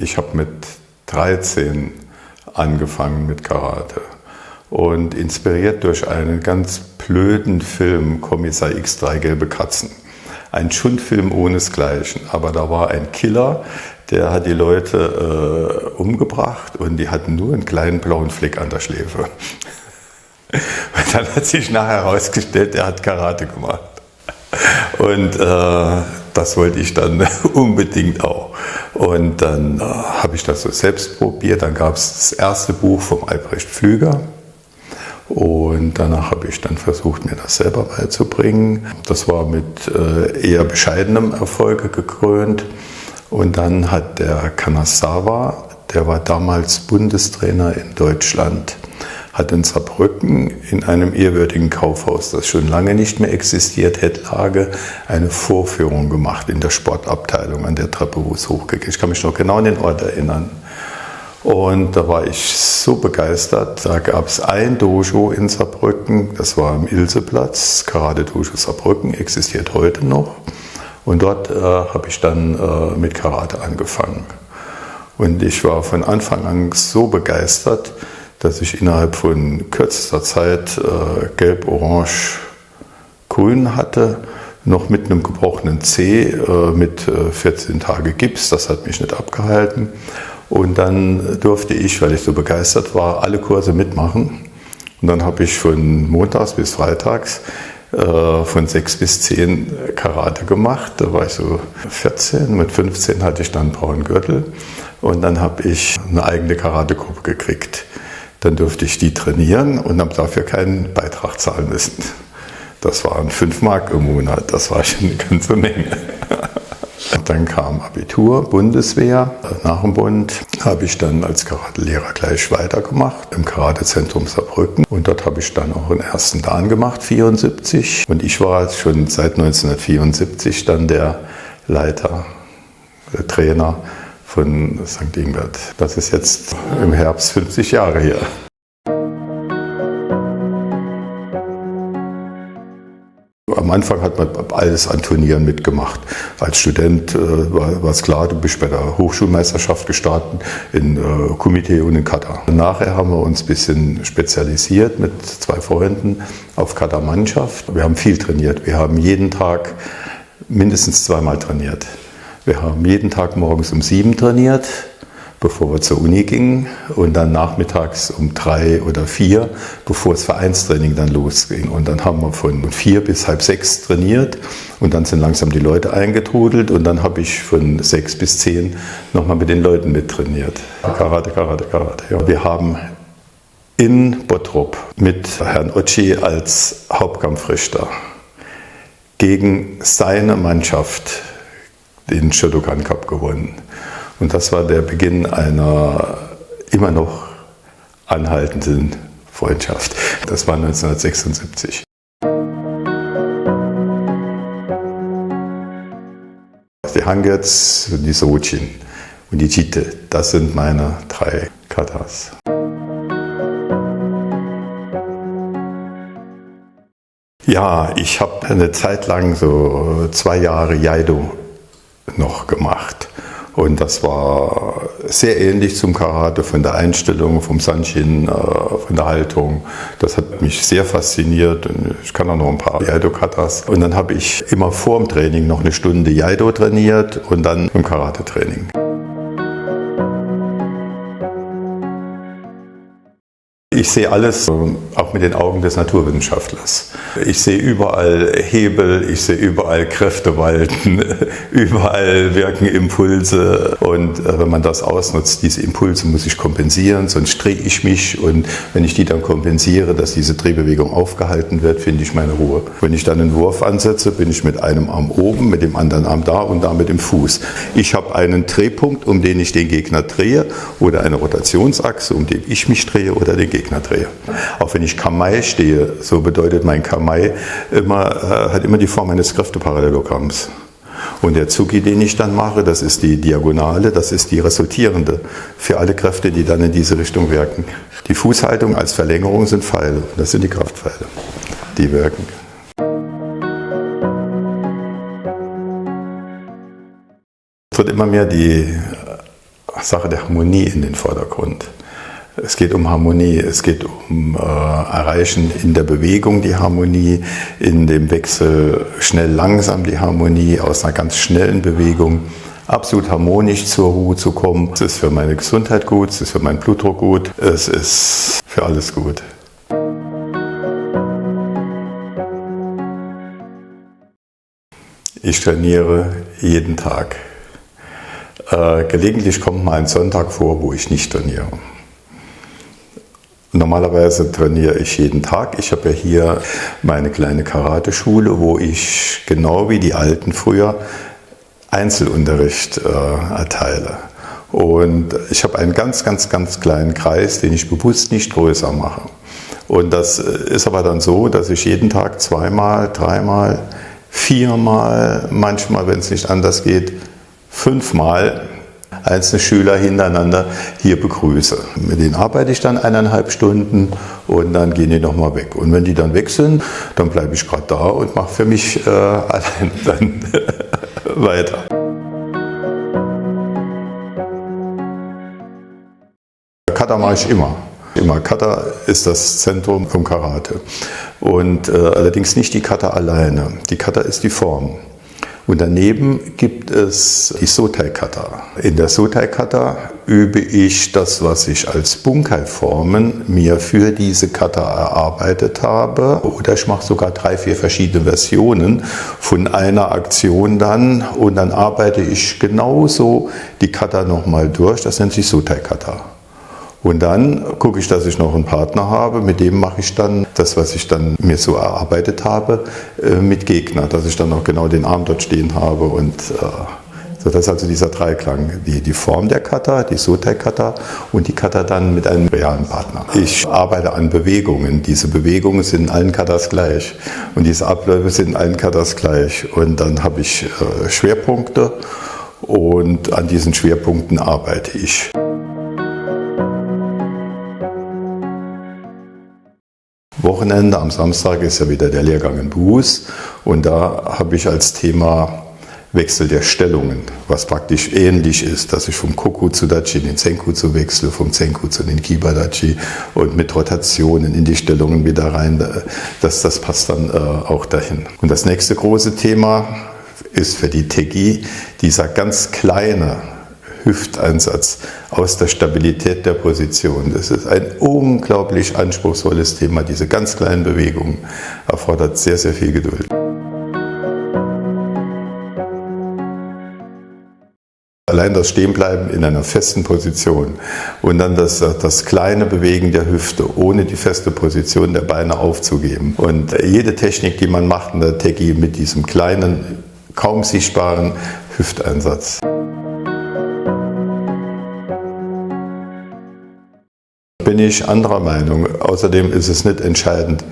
Ich habe mit 13 angefangen mit Karate und inspiriert durch einen ganz blöden Film, Kommissar X, 3 gelbe Katzen. Ein Schundfilm ohnesgleichen, aber da war ein Killer, der hat die Leute umgebracht und die hatten nur einen kleinen blauen Fleck an der Schläfe. Und dann hat sich nachher herausgestellt, er hat Karate gemacht. Und das wollte ich dann unbedingt auch. Und dann habe ich das so selbst probiert. Dann gab es das erste Buch vom Albrecht Pflüger. Und danach habe ich dann versucht, mir das selber beizubringen. Das war mit eher bescheidenem Erfolg gekrönt. Und dann hat der Kanazawa, der war damals Bundestrainer in Deutschland, hat in Saarbrücken in einem ehrwürdigen Kaufhaus, das schon lange nicht mehr existiert, Lage, eine Vorführung gemacht in der Sportabteilung an der Treppe, wo es hochgeht. Ich kann mich noch genau an den Ort erinnern. Und da war ich so begeistert. Da gab es ein Dojo in Saarbrücken, das war am Ilseplatz, Karate-Dojo Saarbrücken, existiert heute noch. Und dort habe ich dann mit Karate angefangen. Und ich war von Anfang an so begeistert, dass ich innerhalb von kürzester Zeit gelb, orange, grün hatte, noch mit einem gebrochenen Zeh, mit 14 Tage Gips, das hat mich nicht abgehalten. Und dann durfte ich, weil ich so begeistert war, alle Kurse mitmachen. Und dann habe ich von montags bis freitags von 6 bis 10 Karate gemacht. Da war ich so 14, mit 15 hatte ich dann einen braunen Gürtel. Und dann habe ich eine eigene Karategruppe gekriegt. Dann durfte ich die trainieren und habe dafür keinen Beitrag zahlen müssen. Das waren 5 Mark im Monat, das war schon eine ganze Menge. Und dann kam Abitur, Bundeswehr. Nach dem Bund habe ich dann als Karatelehrer gleich weitergemacht im Karatezentrum Saarbrücken. Und dort habe ich dann auch den ersten Dan gemacht, 74. Und ich war schon seit 1974 dann der Leiter, der Trainer von St. Ingbert. Das ist jetzt im Herbst 50 Jahre her. Am Anfang hat man alles an Turnieren mitgemacht. Als Student war es klar, du bist bei der Hochschulmeisterschaft gestartet in Kumite und in Kata. Nachher haben wir uns ein bisschen spezialisiert mit 2 Freunden auf Kata-Mannschaft. Wir haben viel trainiert. Wir haben jeden Tag mindestens 2-mal trainiert. Wir haben jeden Tag morgens um 7 trainiert, bevor wir zur Uni gingen, und dann nachmittags um 3 oder 4, bevor das Vereinstraining dann losging. Und dann haben wir von 4 bis halb 6 trainiert und dann sind langsam die Leute eingetrudelt und dann habe ich von 6 bis 10 nochmal mit den Leuten mittrainiert. Karate, Karate, Karate. Ja. Wir haben in Bottrop mit Herrn Otschi als Hauptkampfrichter gegen seine Mannschaft den Shotokan Cup gewonnen. Und das war der Beginn einer immer noch anhaltenden Freundschaft. Das war 1976. Die Hangets, die Sojin und die Jite, das sind meine 3 Katas. Ja, ich habe eine Zeit lang so 2 Jahre Jaido noch gemacht. Und das war sehr ähnlich zum Karate, von der Einstellung, vom Sanshin, von der Haltung. Das hat mich sehr fasziniert. Ich kann auch noch ein paar Jaido-Katas. Und dann habe ich immer vor dem Training noch eine Stunde Jaido trainiert und dann im Karate-Training. Ich sehe alles auch mit den Augen des Naturwissenschaftlers. Ich sehe überall Hebel, ich sehe überall Kräfte walten, überall wirken Impulse. Und wenn man das ausnutzt, diese Impulse muss ich kompensieren, sonst drehe ich mich. Und wenn ich die dann kompensiere, dass diese Drehbewegung aufgehalten wird, finde ich meine Ruhe. Wenn ich dann einen Wurf ansetze, bin ich mit einem Arm oben, mit dem anderen Arm da und da mit dem Fuß. Ich habe einen Drehpunkt, um den ich den Gegner drehe, oder eine Rotationsachse, um den ich mich drehe oder den Gegner drehe. Auch wenn ich Kamai stehe, so bedeutet mein Kamai hat immer die Form eines Kräfteparallelogramms. Und der Tsuki, den ich dann mache, das ist die Diagonale, das ist die resultierende für alle Kräfte, die dann in diese Richtung wirken. Die Fußhaltung als Verlängerung sind Pfeile, das sind die Kraftpfeile, die wirken. Es wird immer mehr die Sache der Harmonie in den Vordergrund. Es geht um Harmonie, es geht um Erreichen in der Bewegung die Harmonie, in dem Wechsel schnell langsam die Harmonie aus einer ganz schnellen Bewegung. Absolut harmonisch zur Ruhe zu kommen. Es ist für meine Gesundheit gut, es ist für meinen Blutdruck gut, es ist für alles gut. Ich trainiere jeden Tag. Gelegentlich kommt mal ein Sonntag vor, wo ich nicht trainiere. Normalerweise trainiere ich jeden Tag. Ich habe ja hier meine kleine Karateschule, wo ich genau wie die Alten früher Einzelunterricht erteile. Und ich habe einen ganz kleinen Kreis, den ich bewusst nicht größer mache. Und das ist aber dann so, dass ich jeden Tag 2-mal, 3-mal, 4-mal, manchmal, wenn es nicht anders geht, 5-mal einzelne Schüler hintereinander hier begrüße. Mit denen arbeite ich dann 1,5 Stunden und dann gehen die nochmal weg. Und wenn die dann weg sind, dann bleibe ich gerade da und mache für mich allein dann weiter. Kata mache ich immer. Kata ist das Zentrum vom Karate. Und allerdings nicht die Kata alleine. Die Kata ist die Form. Und daneben gibt es die Sotai-Kata. In der Sotai-Kata übe ich das, was ich als Bunkai-Formen mir für diese Kata erarbeitet habe. Oder ich mache sogar 3, 4 verschiedene Versionen von einer Aktion dann. Und dann arbeite ich genauso die Kata nochmal durch. Das nennt sich Sotai-Kata. Und dann gucke ich, dass ich noch einen Partner habe, mit dem mache ich dann das, was ich dann mir so erarbeitet habe, mit Gegner, dass ich dann auch genau den Arm dort stehen habe. Und so, das ist also dieser Dreiklang, die Form der Kata, die Sotai-Kata und die Kata dann mit einem realen Partner. Ich arbeite an Bewegungen. Diese Bewegungen sind in allen Katas gleich und diese Abläufe sind in allen Katas gleich. Und dann habe ich Schwerpunkte und an diesen Schwerpunkten arbeite ich. Wochenende, am Samstag ist ja wieder der Lehrgang in Buß und da habe ich als Thema Wechsel der Stellungen, was praktisch ähnlich ist, dass ich vom Koku-Dachi in den Senku-zu wechsle, vom Senku zu den Kiba-Dachi und mit Rotationen in die Stellungen wieder rein, das passt dann auch dahin. Und das nächste große Thema ist für die Tegi dieser ganz kleine Hüfteinsatz aus der Stabilität der Position. Das ist ein unglaublich anspruchsvolles Thema. Diese ganz kleinen Bewegungen erfordert sehr viel Geduld. Allein das Stehenbleiben in einer festen Position und dann das kleine Bewegen der Hüfte, ohne die feste Position der Beine aufzugeben. Und jede Technik, die man macht in der Tegi mit diesem kleinen, kaum sichtbaren Hüfteinsatz. Bin ich anderer Meinung. Außerdem ist es nicht entscheidend,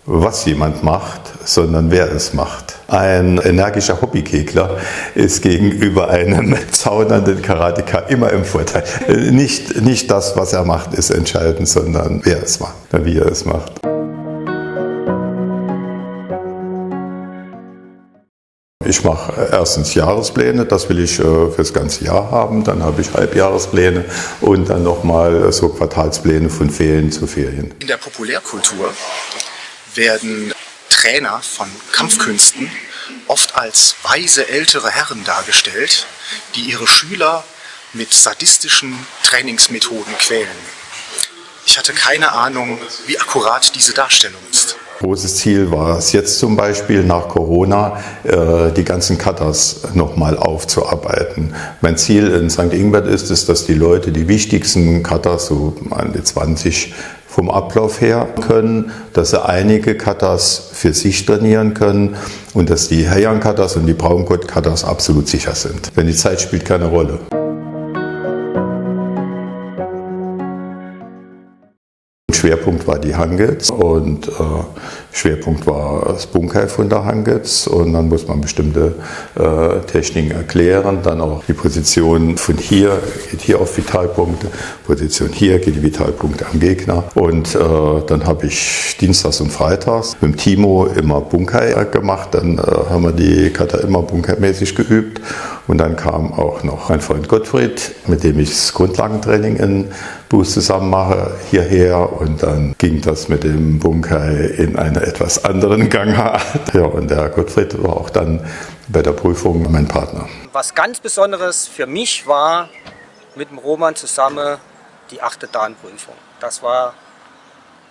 was jemand macht, sondern wer es macht. Ein energischer Hobbykegler ist gegenüber einem zaunernden Karateka immer im Vorteil. Nicht das, was er macht, ist entscheidend, sondern wer es macht, wie er es macht. Ich mache erstens Jahrespläne, das will ich fürs ganze Jahr haben, dann habe ich Halbjahrespläne und dann nochmal so Quartalspläne von Ferien zu Ferien. In der Populärkultur werden Trainer von Kampfkünsten oft als weise ältere Herren dargestellt, die ihre Schüler mit sadistischen Trainingsmethoden quälen. Ich hatte keine Ahnung, wie akkurat diese Darstellung ist. Großes Ziel war es jetzt zum Beispiel nach Corona, die ganzen Katas nochmal aufzuarbeiten. Mein Ziel in St. Ingbert ist es, dass die Leute die wichtigsten Katas, so an die 20 vom Ablauf her können, dass sie einige Katas für sich trainieren können und dass die Heian-Katas und die Braungurt-Katas absolut sicher sind. Denn die Zeit spielt keine Rolle. Schwerpunkt war die Hangets und Schwerpunkt war das Bunkai von der Hangets und dann muss man bestimmte Techniken erklären, dann auch die Position von hier geht hier auf Vitalpunkte, Position hier geht die Vitalpunkte am Gegner und dann habe ich dienstags und freitags mit dem Timo immer Bunkai gemacht, dann haben wir die Kata immer Bunkai-mäßig geübt und dann kam auch noch mein Freund Gottfried, mit dem ich das Grundlagentraining in Buß zusammen mache, hierher und dann ging das mit dem Bunkai in einer etwas anderen Gangart. Ja, und der Gottfried war auch dann bei der Prüfung mein Partner. Was ganz Besonderes für mich war mit dem Roman zusammen die 8. Dan-Prüfung. Das war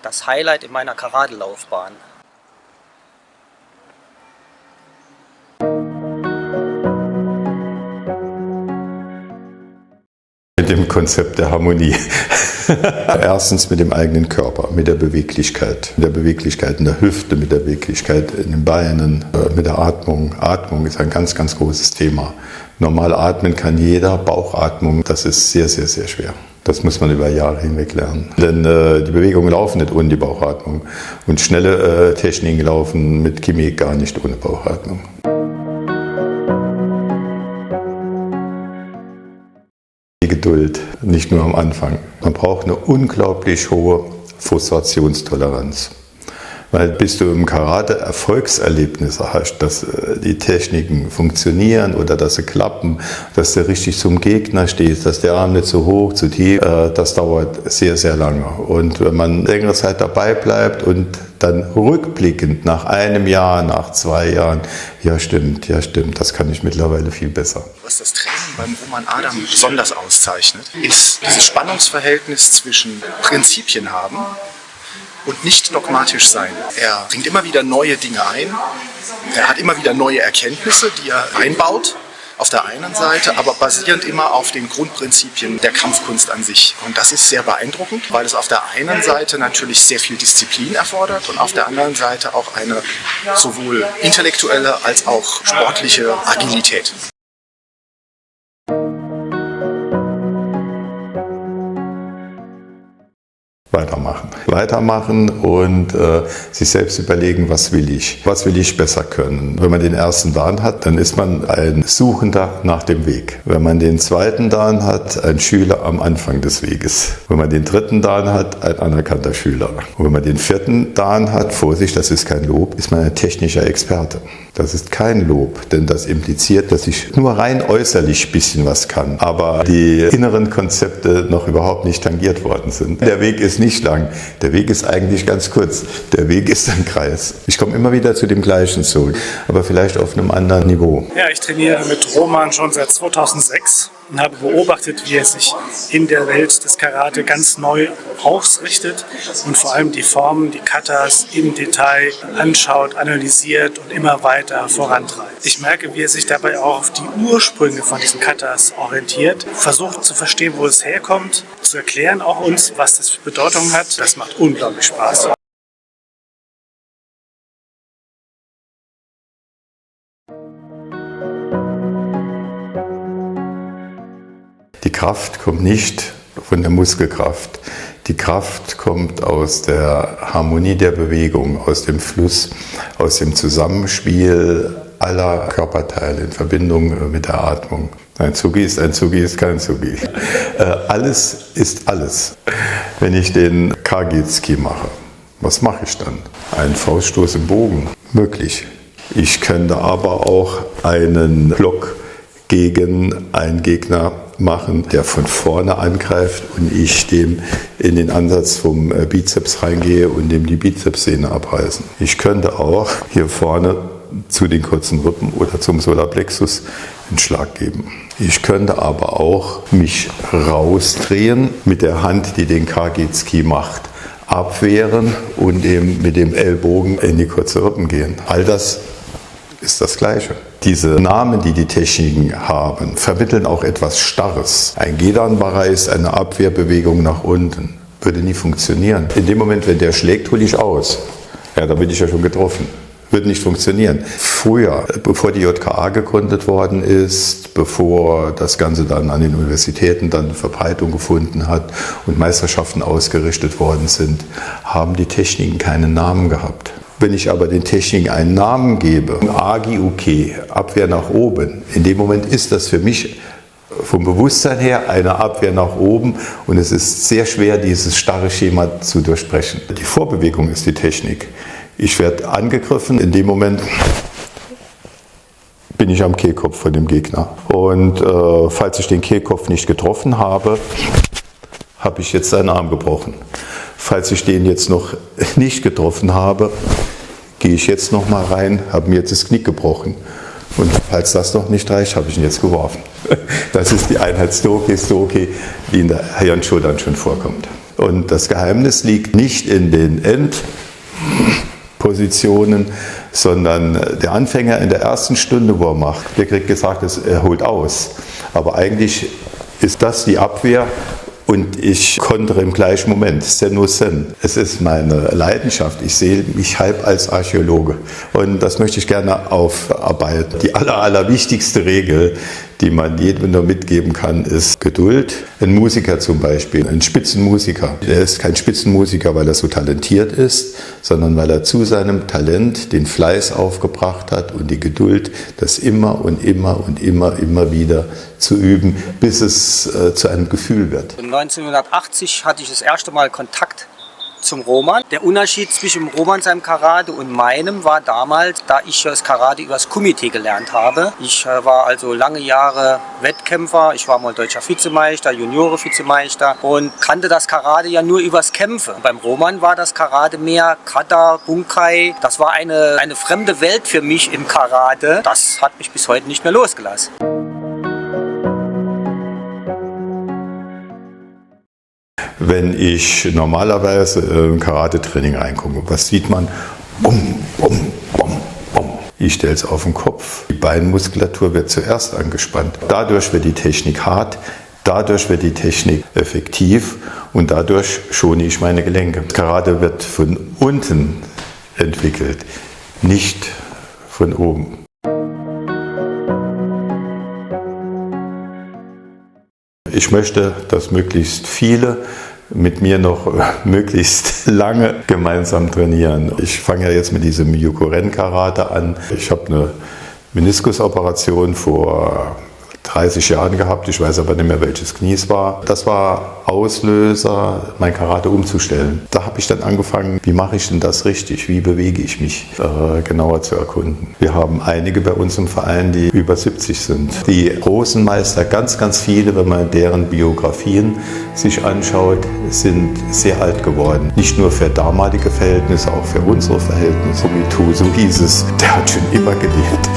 das Highlight in meiner Karate-Laufbahn. Mit dem Konzept der Harmonie. Erstens mit dem eigenen Körper, mit der Beweglichkeit in der Hüfte, mit der Beweglichkeit in den Beinen, mit der Atmung. Atmung ist ein ganz, ganz großes Thema. Normal atmen kann jeder, Bauchatmung, das ist sehr, sehr, sehr schwer. Das muss man über Jahre hinweg lernen. Denn die Bewegungen laufen nicht ohne die Bauchatmung. Und schnelle Techniken laufen mit Chemie gar nicht ohne Bauchatmung. Die Geduld, nicht nur am Anfang. Man braucht eine unglaublich hohe Frustrationstoleranz. Weil bis du im Karate Erfolgserlebnisse hast, dass die Techniken funktionieren oder dass sie klappen, dass du richtig zum Gegner stehst, dass der Arm nicht so hoch, zu tief, das dauert sehr, sehr lange. Und wenn man längere Zeit dabei bleibt und dann rückblickend nach einem Jahr, nach 2 Jahren, ja stimmt, das kann ich mittlerweile viel besser. Was das Training beim Roman Adam besonders auszeichnet, ist dieses Spannungsverhältnis zwischen Prinzipien haben und nicht dogmatisch sein. Er bringt immer wieder neue Dinge ein, er hat immer wieder neue Erkenntnisse, die er einbaut, auf der einen Seite, aber basierend immer auf den Grundprinzipien der Kampfkunst an sich. Und das ist sehr beeindruckend, weil es auf der einen Seite natürlich sehr viel Disziplin erfordert und auf der anderen Seite auch eine sowohl intellektuelle als auch sportliche Agilität. Weitermachen und sich selbst überlegen, was will ich besser können. Wenn man den ersten Dan hat, dann ist man ein Suchender nach dem Weg. Wenn man den zweiten Dan hat, ein Schüler am Anfang des Weges. Wenn man den dritten Dan hat, ein anerkannter Schüler. Und wenn man den vierten Dan hat, Vorsicht, das ist kein Lob, ist man ein technischer Experte. Das ist kein Lob, denn das impliziert, dass ich nur rein äußerlich ein bisschen was kann, aber die inneren Konzepte noch überhaupt nicht tangiert worden sind. Der Weg ist nicht lang, der Weg ist eigentlich ganz kurz. Der Weg ist ein Kreis. Ich komme immer wieder zu dem Gleichen zurück, aber vielleicht auf einem anderen Niveau. Ja, ich trainiere mit Roman schon seit 2006 und habe beobachtet, wie er sich in der Welt des Karate ganz neu ausrichtet und vor allem die Formen, die Katas im Detail anschaut, analysiert und immer weiter vorantreibt. Ich merke, wie er sich dabei auch auf die Ursprünge von diesen Katas orientiert, versucht zu verstehen, wo es herkommt, zu erklären auch uns, was das für Bedeutung hat. Das macht unglaublich Spaß. Die Kraft kommt nicht von der Muskelkraft. Die Kraft kommt aus der Harmonie der Bewegung, aus dem Fluss, aus dem Zusammenspiel aller Körperteile in Verbindung mit der Atmung. Ein Tsugi ist kein Tsugi. Alles ist alles. Wenn ich den Kage-Tsuki mache, was mache ich dann? Einen Fauststoß im Bogen? Möglich. Ich könnte aber auch einen Block gegen einen Gegner machen, der von vorne angreift und ich dem in den Ansatz vom Bizeps reingehe und dem die Bizepssehne abreißen. Ich könnte auch hier vorne zu den kurzen Rippen oder zum Solarplexus einen Schlag geben. Ich könnte aber auch mich rausdrehen mit der Hand, die den Kage-Tsuki macht, abwehren und eben mit dem Ellbogen in die kurzen Rippen gehen. All das ist das Gleiche. Diese Namen, die die Techniken haben, vermitteln auch etwas Starres. Ein Gedanbara ist eine Abwehrbewegung nach unten. Würde nie funktionieren. In dem Moment, wenn der schlägt, hole ich aus. Ja, da bin ich ja schon getroffen. Wird nicht funktionieren. Früher, bevor die JKA gegründet worden ist, bevor das Ganze dann an den Universitäten dann Verbreitung gefunden hat und Meisterschaften ausgerichtet worden sind, haben die Techniken keinen Namen gehabt. Wenn ich aber den Techniken einen Namen gebe, AGI, UK, Abwehr nach oben, in dem Moment ist das für mich vom Bewusstsein her eine Abwehr nach oben und es ist sehr schwer, dieses starre Schema zu durchbrechen. Die Vorbewegung ist die Technik. Ich werde angegriffen, in dem Moment bin ich am Kehlkopf von dem Gegner. Und falls ich den Kehlkopf nicht getroffen habe, habe ich jetzt seinen Arm gebrochen. Falls ich den jetzt noch nicht getroffen habe, gehe ich jetzt noch mal rein, habe mir jetzt das Knick gebrochen. Und falls das noch nicht reicht, habe ich ihn jetzt geworfen. Das ist die Einheit Stoke, die in der Hirnschule dann schon vorkommt. Und das Geheimnis liegt nicht in den Endpositionen, sondern der Anfänger in der ersten Stunde, wo er macht, der kriegt gesagt, er holt aus. Aber eigentlich ist das die Abwehr und ich kontere im gleichen Moment. Sen. Es ist meine Leidenschaft. Ich sehe mich halb als Archäologe. Und das möchte ich gerne aufarbeiten. Die allerwichtigste Regel, die man jedem nur mitgeben kann, ist Geduld. Ein Musiker zum Beispiel, ein Spitzenmusiker, der ist kein Spitzenmusiker, weil er so talentiert ist, sondern weil er zu seinem Talent den Fleiß aufgebracht hat und die Geduld, das immer wieder zu üben, bis es zu einem Gefühl wird. 1980 hatte ich das erste Mal Kontakt zum Roman. Der Unterschied zwischen Roman seinem Karate und meinem war damals, da ich das Karate übers Kumite gelernt habe. Ich war also lange Jahre Wettkämpfer, ich war mal deutscher Vizemeister, Junioren-Vizemeister und kannte das Karate ja nur übers Kämpfen. Beim Roman war das Karate mehr Kata, Bunkai. Das war eine fremde Welt für mich im Karate. Das hat mich bis heute nicht mehr losgelassen. Wenn ich normalerweise im Karate-Training reingucke, was sieht man? Bum, bum, bum, bum. Ich stelle es auf den Kopf. Die Beinmuskulatur wird zuerst angespannt. Dadurch wird die Technik hart, dadurch wird die Technik effektiv und dadurch schone ich meine Gelenke. Karate wird von unten entwickelt, nicht von oben. Ich möchte, dass möglichst viele mit mir noch möglichst lange gemeinsam trainieren. Ich fange ja jetzt mit diesem Yokuren-Karate an. Ich habe eine Meniskusoperation vor 30 Jahren gehabt. Ich weiß aber nicht mehr, welches Knie es war. Das war Auslöser, mein Karate umzustellen. Da habe ich dann angefangen, wie mache ich denn das richtig? Wie bewege ich mich? Genauer zu erkunden. Wir haben einige bei uns im Verein, die über 70 sind. Die großen Meister, ganz viele, wenn man deren Biografien sich anschaut, sind sehr alt geworden. Nicht nur für damalige Verhältnisse, auch für unsere Verhältnisse. Mito, so hieß es, der hat schon immer gelebt.